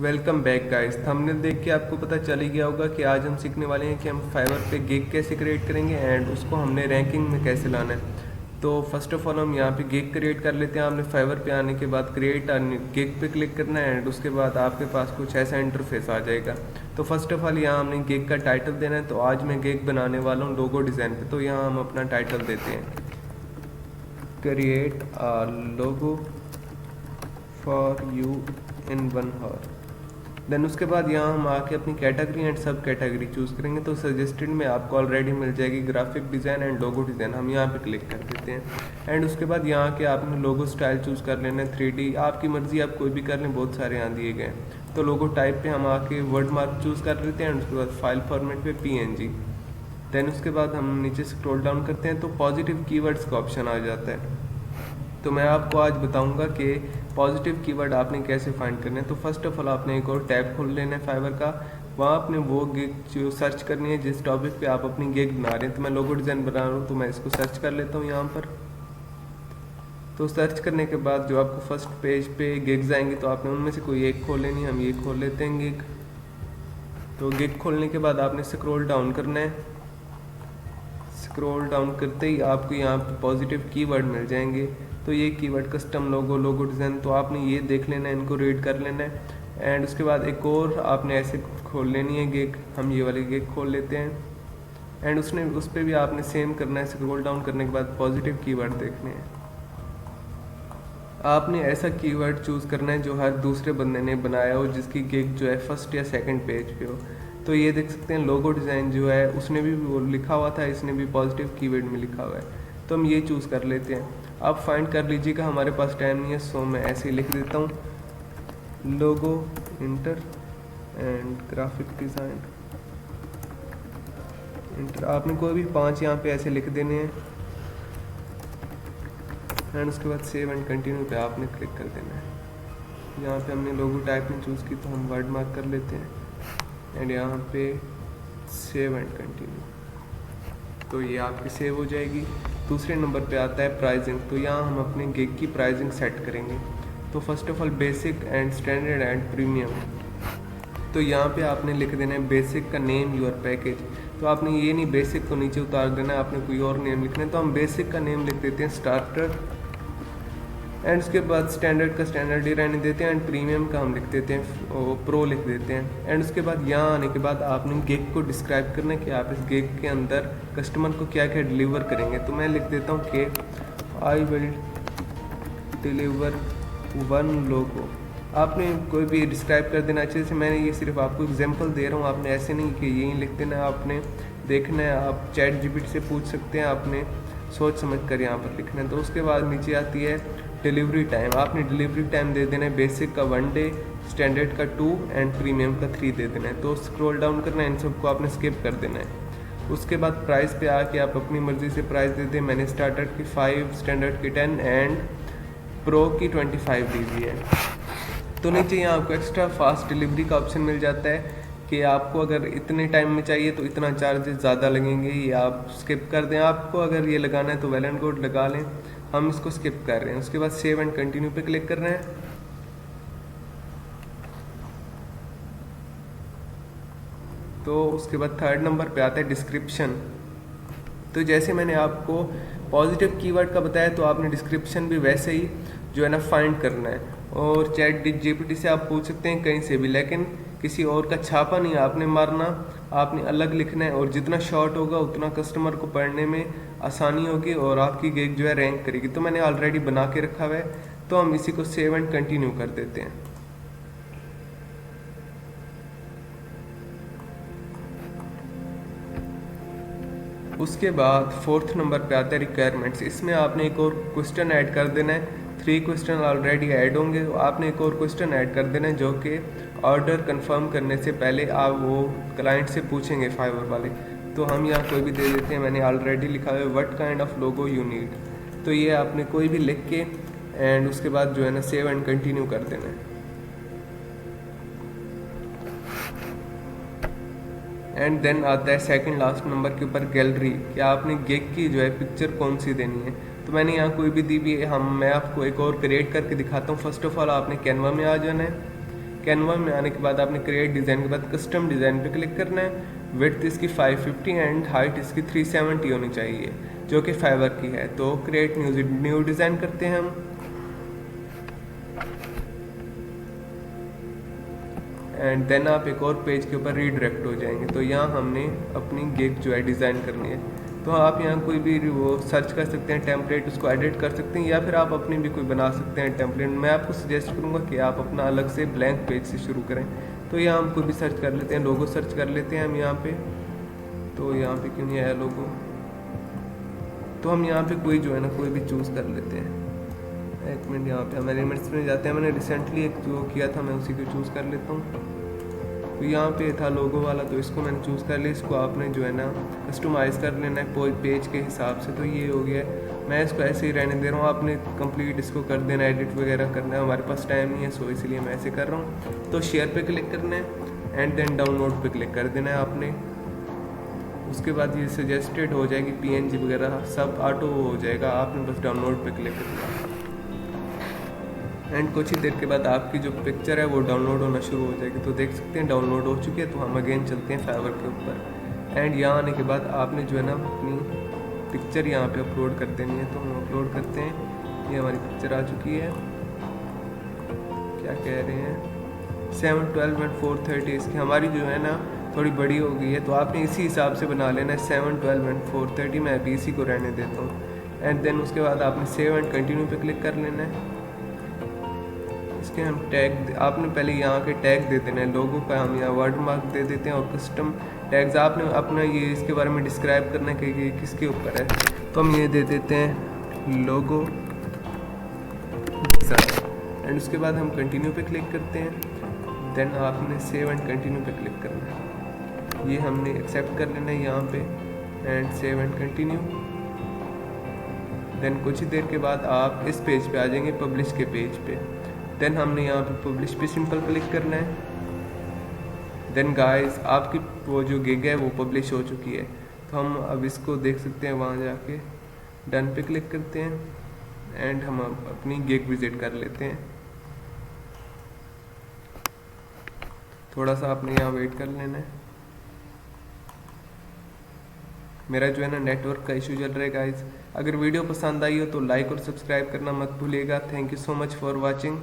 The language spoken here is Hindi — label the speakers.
Speaker 1: Welcome back guys. थंबनेल देख के आपको पता चल ही गया होगा कि आज हम सीखने वाले हैं कि हम फाइवर पे गिग कैसे क्रिएट करेंगे एंड उसको हमने रैंकिंग में कैसे लाना है। तो फर्स्ट ऑफ ऑल हम यहाँ पे गिग क्रिएट कर लेते हैं। आपने फाइवर पे आने के बाद क्रिएट गिग पे क्लिक करना है एंड उसके बाद आपके पास कुछ ऐसा इंटरफेस आ जाएगा। तो फर्स्ट ऑफ ऑल यहाँ हमने गिग का टाइटल देना है। तो आज मैं गिग बनाने वाला हूँ लोगो डिज़ाइन पे। तो यहाँ हम अपना टाइटल देते हैं, create a logo for you in 1 hour. Then उसके बाद यहाँ हम आके अपनी category and sub category choose करेंगे। तो सजेस्टेड में आपको ऑलरेडी मिल जाएगी graphic design and logo design. हम यहाँ पे क्लिक कर देते हैं एंड उसके बाद यहाँ के आपने लोगो स्टाइल चूज़ कर लेना है। 3D आपकी मर्ज़ी, आप कोई भी कर लें, बहुत सारे यहाँ दिए गए हैं। तो लोगो टाइप पे हम आके वर्ड मार्क चूज़ कर लेते हैं एंड उसके बाद फाइल फॉर्मेट पे PNG। देन उसके बाद हम नीचे स्क्रॉल डाउन करते हैं तो पॉजिटिव कीवर्ड्स का ऑप्शन आ जाता है। तो मैं आपको आज बताऊंगा कि पॉजिटिव कीवर्ड आपने कैसे फाइंड करने हैं। तो फर्स्ट ऑफ ऑल आपने एक और टैब खोल लेना है फाइवर का। वहाँ आपने वो गिग जो सर्च करनी है जिस टॉपिक पे आप अपनी गिग बना रहे हैं। तो मैं लोगो डिज़ाइन बना रहा हूँ तो मैं इसको सर्च कर लेता हूँ यहाँ पर। तो सर्च करने के बाद जो आपको फर्स्ट पेज पे गिग्स आएंगी तो आपने उनमें से कोई एक खोल लेनी है। हम ये खोल लेते हैं गिग। तो गिग खोलने के बाद आपने स्क्रॉल डाउन करना है। स्क्रॉल डाउन करते ही आपको यहाँ पे पॉजिटिव कीवर्ड मिल जाएंगे। तो ये कीवर्ड कस्टम लोगो, लोगो डिज़ाइन, तो आपने ये देख लेना है, इनको रीड कर लेना है एंड उसके बाद एक और आपने ऐसे खोल लेनी है गिग। हम ये वाली गिग खोल लेते हैं एंड उस पर भी आपने सेम करना है। स्क्रॉल डाउन करने के बाद पॉजिटिव कीवर्ड देखने हैं। आपने ऐसा कीवर्ड चूज़ करना है जो हर दूसरे बंदे ने बनाया हो, जिसकी गिग जो है फर्स्ट या सेकंड पेज पे हो। तो ये देख सकते हैं लोगो डिज़ाइन जो है उसने भी वो लिखा हुआ था, इसने भी पॉजिटिव कीवर्ड में लिखा हुआ है। तो हम ये चूज़ कर लेते हैं। आप फाइंड कर लीजिएगा, हमारे पास टाइम नहीं है सो मैं ऐसे ही लिख देता हूँ logo enter and graphic design enter. आपने कोई भी 5 यहाँ पे ऐसे लिख देने हैं एंड उसके बाद सेव एंड कंटिन्यू पे आपने क्लिक कर देना है। यहाँ पे हमने लोगो टाइप में चूज़ की तो हम वर्ड मार्क कर लेते हैं एंड यहाँ पे सेव एंड कंटिन्यू। तो ये आपकी सेव हो जाएगी। दूसरे नंबर पे आता है प्राइसिंग। तो यहाँ हम अपने गिग की प्राइसिंग सेट करेंगे। तो first of all basic and standard and premium. तो यहाँ पे आपने लिख देना है बेसिक का नेम योर पैकेज। तो आपने ये नहीं बेसिक को नीचे उतार देना है, आपने कोई और नेम लिखना है। तो हम बेसिक का नेम लिख देते हैं स्टार्टर एंड उसके बाद स्टैंडर्ड का स्टैंडर्ड ही रहने देते हैं एंड प्रीमियम का हम लिख देते हैं प्रो लिख देते हैं। एंड उसके बाद यहाँ आने के बाद आपने गिग को डिस्क्राइब करना है कि आप इस गिग के अंदर कस्टमर को क्या क्या डिलीवर करेंगे। तो मैं लिख देता हूँ कि आई विल डिलीवर 1 लोगो। आपने कोई भी डिस्क्राइब कर देना अच्छे से। मैंने ये सिर्फ आपको एग्जांपल दे रहा हूँ, आपने ऐसे नहीं कि यही लिख देना है, आपने देखना है। आप चैट जीपीटी से पूछ सकते हैं, आपने सोच समझ कर यहाँ पर लिखना है। तो उसके बाद नीचे आती है डिलीवरी टाइम। आपने डिलीवरी टाइम दे देना है बेसिक का 1 डे, स्टैंडर्ड का 2 एंड प्रीमियम का 3 दे देना है। तो स्क्रॉल डाउन करना है, इन सबको आपने स्किप कर देना है। उसके बाद प्राइस पे आके आप अपनी मर्ज़ी से प्राइस दे दें। मैंने स्टार्टर की 5, स्टैंडर्ड की 10 एंड प्रो की 25 दी हुई है। तो नीचे यहाँ आपको एक्स्ट्रा फास्ट डिलीवरी का ऑप्शन मिल जाता है कि आपको अगर इतने टाइम में चाहिए तो इतना चार्जेस ज़्यादा लगेंगे, ये आप स्किप कर दें। आपको अगर ये लगाना है तो वेल एंड गुड लगा लें, हम इसको स्किप कर रहे हैं। उसके बाद सेव एंड कंटिन्यू पे क्लिक कर रहे हैं। तो उसके बाद थर्ड नंबर पे आता है डिस्क्रिप्शन। तो जैसे मैंने आपको पॉजिटिव कीवर्ड का बताया तो आपने डिस्क्रिप्शन भी वैसे ही जो है ना फाइंड करना है। और चैट जीपीटी से आप पूछ सकते हैं कहीं से भी, लेकिन किसी और का छापा नहीं आपने मारना, आपने अलग लिखना है। और जितना शॉर्ट होगा उतना कस्टमर को पढ़ने में आसानी होगी और आपकी गिग जो है रैंक करेगी। तो मैंने ऑलरेडी बना के रखा हुआ है, तो हम इसी को सेव एंड कंटिन्यू कर देते हैं। उसके बाद फोर्थ नंबर पे आता है रिक्वायरमेंट्स। इसमें आपने एक और क्वेश्चन ऐड कर देना है। 3 क्वेश्चन ऑलरेडी ऐड होंगे, आपने एक और क्वेश्चन ऐड कर देना है जो कि ऑर्डर कंफर्म करने से पहले आप वो क्लाइंट से पूछेंगे फाइवर वाले। तो हम यहाँ कोई भी दे देते हैं, मैंने ऑलरेडी लिखा है what kind of logo you need. तो ये आपने कोई भी लिख के एंड उसके बाद जो है ना सेव एंड कंटिन्यू कर देना है। एंड देन आता है सेकंड लास्ट नंबर के ऊपर गैलरी, कि आपने गिग की जो है पिक्चर कौन सी देनी है। तो मैंने यहाँ कोई भी दी हुई है, मैं आपको एक और क्रिएट करके दिखाता हूँ। फर्स्ट ऑफ ऑल आपने कैनवा में आ जाना है कैनवा में आने के बाद आपने क्रिएट डिज़ाइन के बाद कस्टम डिज़ाइन पे क्लिक करना है। विड्थ इसकी 550 एंड हाइट इसकी 370 होनी चाहिए, जो कि फाइवर की है। तो क्रिएट न्यू डिज़ाइन करते हैं हम, एंड देन आप एक और पेज के ऊपर रीडायरेक्ट हो जाएंगे। तो यहाँ हमने अपनी गिग जो है डिज़ाइन करनी है। तो आप यहाँ कोई भी वो सर्च कर सकते हैं टेम्पलेट, उसको एडिट कर सकते हैं, या फिर आप अपनी भी कोई बना सकते हैं टेम्पलेट। मैं आपको सजेस्ट करूँगा कि आप अपना अलग से ब्लैंक पेज से शुरू करें। तो यहाँ हम कोई भी सर्च कर लेते हैं, लोगो सर्च कर लेते हैं हम यहाँ पे। तो यहाँ पे क्यों नहीं आया लोगो, तो हम यहाँ पे कोई जो है ना कोई भी चूज़ कर लेते हैं। एक मिनट, यहाँ पे हम एलिमेंट्स में जाते हैं। मैंने रिसेंटली एक जो किया था मैं उसी को चूज़ कर लेता हूँ। तो यहाँ पे था लोगो वाला, तो इसको मैंने चूज़ कर लिया। इसको आपने जो है ना कस्टमाइज़ कर लेना है पेज के हिसाब से। तो ये हो गया, मैं इसको ऐसे ही रहने दे रहा हूँ। आपने कंप्लीट इसको कर देना, एडिट वगैरह करना है। हमारे पास टाइम नहीं है, सो इसलिए मैं ऐसे कर रहा हूँ। तो शेयर पे क्लिक करना है एंड देन डाउनलोड पे क्लिक कर देना है आपने। उसके बाद ये सजेस्टेड हो जाएगी, PNG वगैरह सब ऑटो हो जाएगा, आपने बस डाउनलोड पे क्लिक करना है। एंड कुछ ही देर के बाद आपकी जो पिक्चर है वो डाउनलोड होना शुरू हो जाएगी। तो देख सकते हैं डाउनलोड हो चुकी है। तो हम अगेन चलते हैं फाइवर के ऊपर, एंड यहाँ आने के बाद आपने जो है ना अपनी पिक्चर यहाँ पे अपलोड कर देनी है। तो हम अपलोड करते हैं। ये हमारी पिक्चर आ चुकी है। क्या कह रहे हैं, 712 एंड 430 इसकी हमारी जो है ना थोड़ी बड़ी हो गई है। तो आपने इसी हिसाब से बना लेना है, 712 एंड 430। मैं अभी इसी को रहने देता हूँ। एंड देन उसके बाद आपने सेव एंड कंटिन्यू पे क्लिक कर लेना है। इसके हम टैग, आपने पहले यहाँ के टैग दे देना है। लोगों का हम यहाँ वर्ड मार्क दे देते हैं, और कस्टम टैग्स आपने अपना ये इसके बारे में डिस्क्राइब करना है कि ये किसके ऊपर है। तो हम ये दे देते हैं लोगो एंड उसके बाद हम कंटिन्यू पे क्लिक करते हैं। देन आपने सेव एंड कंटिन्यू पे क्लिक करना है। ये हमने एक्सेप्ट कर लेना है यहाँ पे, and save and continue. Then कुछ ही देर के बाद आप इस पेज पे आ जाएंगे, पब्लिश के पेज पे। देन हमने यहाँ पे पब्लिश पे सिंपल क्लिक करना है। देन गाइस आपकी वो जो गिग है वो पब्लिश हो चुकी है। तो हम अब इसको देख सकते हैं, वहाँ जाके डन पे क्लिक करते हैं एंड हम अपनी गिग विजिट कर लेते हैं। थोड़ा सा आपने यहाँ वेट कर लेना है। मेरा जो है ना नेटवर्क का इशू चल रहा है गाइस। अगर वीडियो पसंद आई हो तो लाइक और सब्सक्राइब करना मत भूलिएगा। Thank you so much for watching.